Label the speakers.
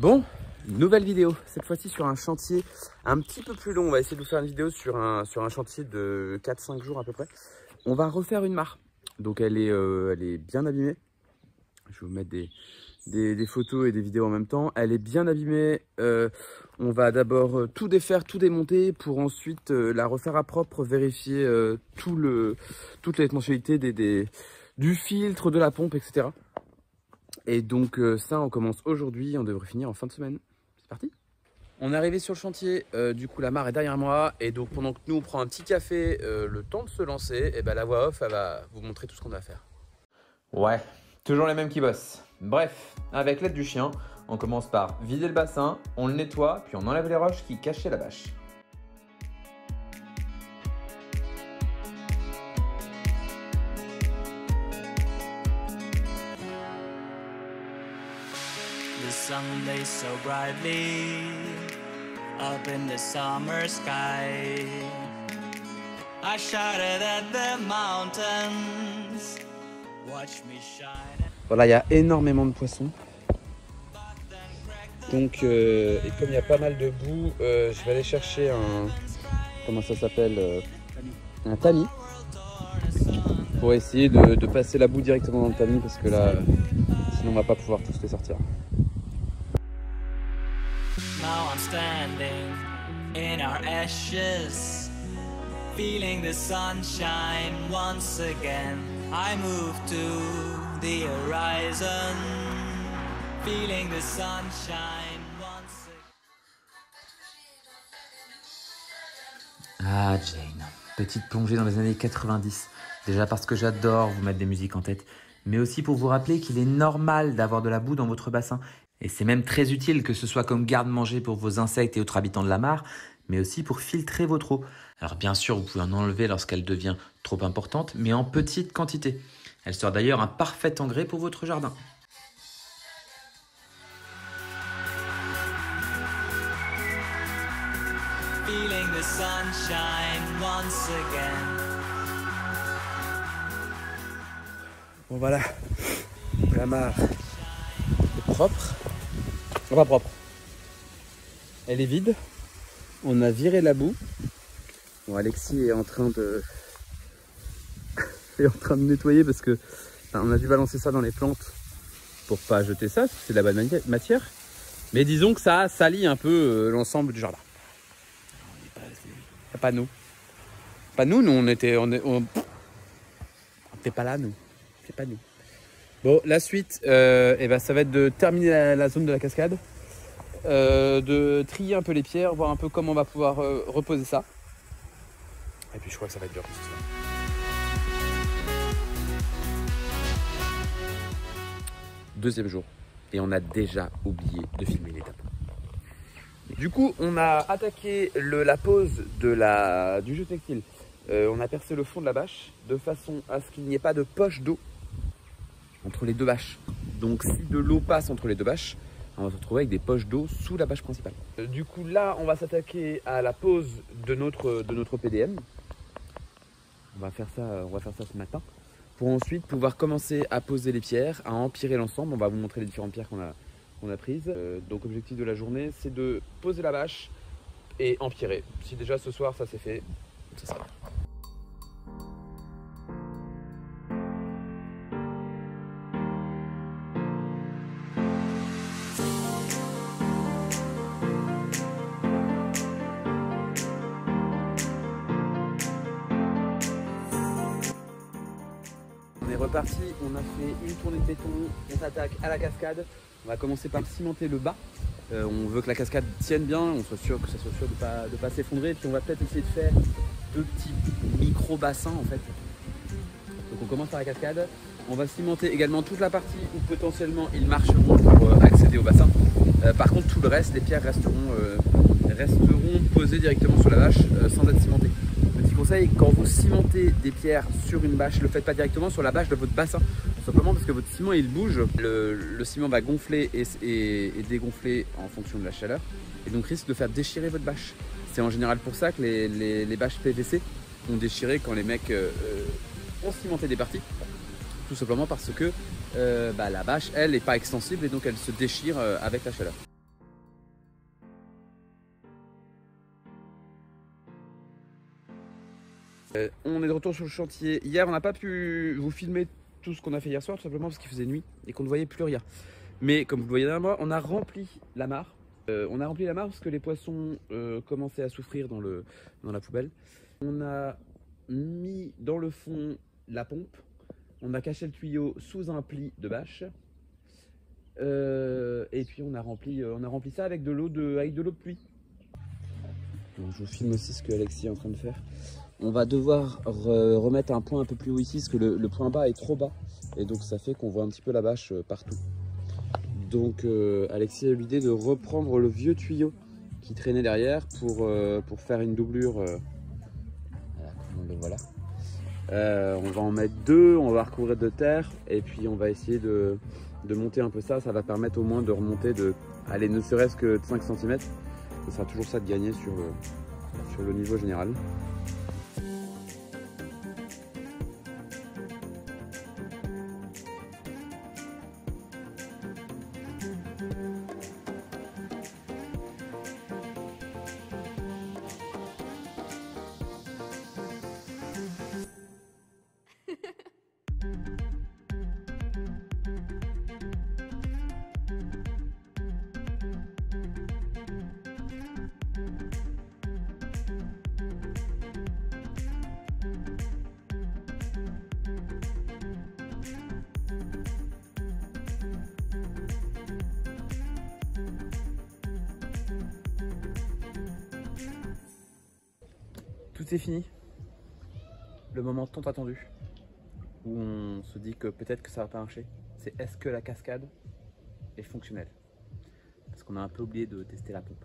Speaker 1: Bon, nouvelle vidéo, cette fois-ci sur un chantier un petit peu plus long. On va essayer de vous faire une vidéo sur un chantier de 4-5 jours à peu près. On va refaire une mare. Donc elle est bien abîmée. Je vais vous mettre des photos et des vidéos en même temps. Elle est bien abîmée. On va d'abord tout défaire, tout démonter pour ensuite la refaire à propre, vérifier toutes les mensualités du filtre, de la pompe, etc. Et donc ça, on commence aujourd'hui, on devrait finir en fin de semaine. C'est parti. On est arrivé sur le chantier, du coup la mare est derrière moi. Et donc pendant que nous on prend un petit café, le temps de se lancer, et ben la voix off, elle va vous montrer tout ce qu'on va faire.
Speaker 2: Ouais, toujours les mêmes qui bossent. Bref, avec l'aide du chien, on commence par vider le bassin, on le nettoie, puis on enlève les roches qui cachaient la bâche.
Speaker 3: The sun lays so brightly up in the summer sky. I shouted at the mountains, watch me shine.
Speaker 1: Voilà, il y a énormément de poissons. Donc, et comme il y a pas mal de boue, je vais aller chercher comment ça s'appelle, un tamis. Pour essayer de passer la boue directement dans le tamis parce que là, sinon on va pas pouvoir tous les sortir.
Speaker 3: Now I'm standing in our ashes, feeling the sunshine once again. I move to the horizon, feeling the sunshine once again.
Speaker 2: Ah Jane, petite plongée dans les années 90. Déjà parce que j'adore vous mettre des musiques en tête, mais aussi pour vous rappeler qu'il est normal d'avoir de la boue dans votre bassin. Et c'est même très utile que ce soit comme garde-manger pour vos insectes et autres habitants de la mare, mais aussi pour filtrer votre eau. Alors bien sûr, vous pouvez en enlever lorsqu'elle devient trop importante, mais en petite quantité. Elle sera d'ailleurs un parfait engrais pour votre jardin.
Speaker 3: Feeling the sunshine once again.
Speaker 1: Bon voilà, la mare est propre. Pas propre. Elle est vide. On a viré la boue. Bon, Alexis est en train de nettoyer parce que on a dû balancer ça dans les plantes pour pas jeter ça, c'est de la bonne matière. Mais disons que ça salit un peu l'ensemble du jardin. Pas nous. Pas nous, on n'était pas là, nous. C'est pas nous. Bon, la suite, ben, ça va être de terminer la zone de la cascade, de trier un peu les pierres, voir un peu comment on va pouvoir reposer ça. Et puis je crois que ça va être dur tout ça. Deuxième jour, et on a déjà oublié de filmer l'étape. Du coup, on a attaqué la pose du jeu textile. On a percé le fond de la bâche de façon à ce qu'il n'y ait pas de poche d'eau entre les deux bâches. Donc si de l'eau passe entre les deux bâches, on va se retrouver avec des poches d'eau sous la bâche principale. Du coup là, on va s'attaquer à la pose de notre PDM. On va faire ça ce matin pour ensuite pouvoir commencer à poser les pierres, à empirer l'ensemble. On va vous montrer les différentes pierres qu'on a prises. Donc objectif de la journée, c'est de poser la bâche et empirer. Si déjà ce soir ça s'est fait, ça sera bien. On est reparti, on a fait une tournée de béton, on s'attaque à la cascade. On va commencer par cimenter le bas. On veut que la cascade tienne bien, on soit sûr que ça soit sûr de pas s'effondrer. Puis on va peut-être essayer de faire deux petits micro-bassins en fait. Donc on commence par la cascade. On va cimenter également toute la partie où potentiellement ils marcheront pour accéder au bassin. Par contre tout le reste, les pierres resteront posées directement sur la bâche sans être cimentées. Petit conseil, quand vous cimentez des pierres sur une bâche, ne le faites pas directement sur la bâche de votre bassin. Tout simplement parce que votre ciment il bouge, le ciment va gonfler et dégonfler en fonction de la chaleur et donc risque de faire déchirer votre bâche. C'est en général pour ça que les bâches PVC ont déchiré quand les mecs ont cimenté des parties. Tout simplement parce que la bâche, elle, n'est pas extensible et donc elle se déchire avec la chaleur. On est de retour sur le chantier. Hier, on n'a pas pu vous filmer tout ce qu'on a fait hier soir, tout simplement parce qu'il faisait nuit et qu'on ne voyait plus rien. Mais comme vous le voyez derrière moi, on a rempli la mare. On a rempli la mare parce que les poissons commençaient à souffrir dans la poubelle. On a mis dans le fond la pompe. On a caché le tuyau sous un pli de bâche. Et puis on a rempli ça avec de l'eau de pluie. Donc, je vous filme aussi ce que Alexis est en train de faire. On va devoir remettre un point un peu plus haut ici parce que le point bas est trop bas. Et donc ça fait qu'on voit un petit peu la bâche partout. Donc Alexis a eu l'idée de reprendre le vieux tuyau qui traînait derrière pour faire une doublure. Voilà, comme on le voit là. On va en mettre deux, on va recouvrir de terre et puis on va essayer de monter un peu ça. Ça va permettre au moins de remonter allez, ne serait-ce que de 5 cm. Ce sera toujours ça de gagner sur le niveau général. Tout est fini. Le moment tant attendu où on se dit que peut-être que ça va pas marcher, c'est est-ce que la cascade est fonctionnelle? Parce qu'on a un peu oublié de tester la pompe.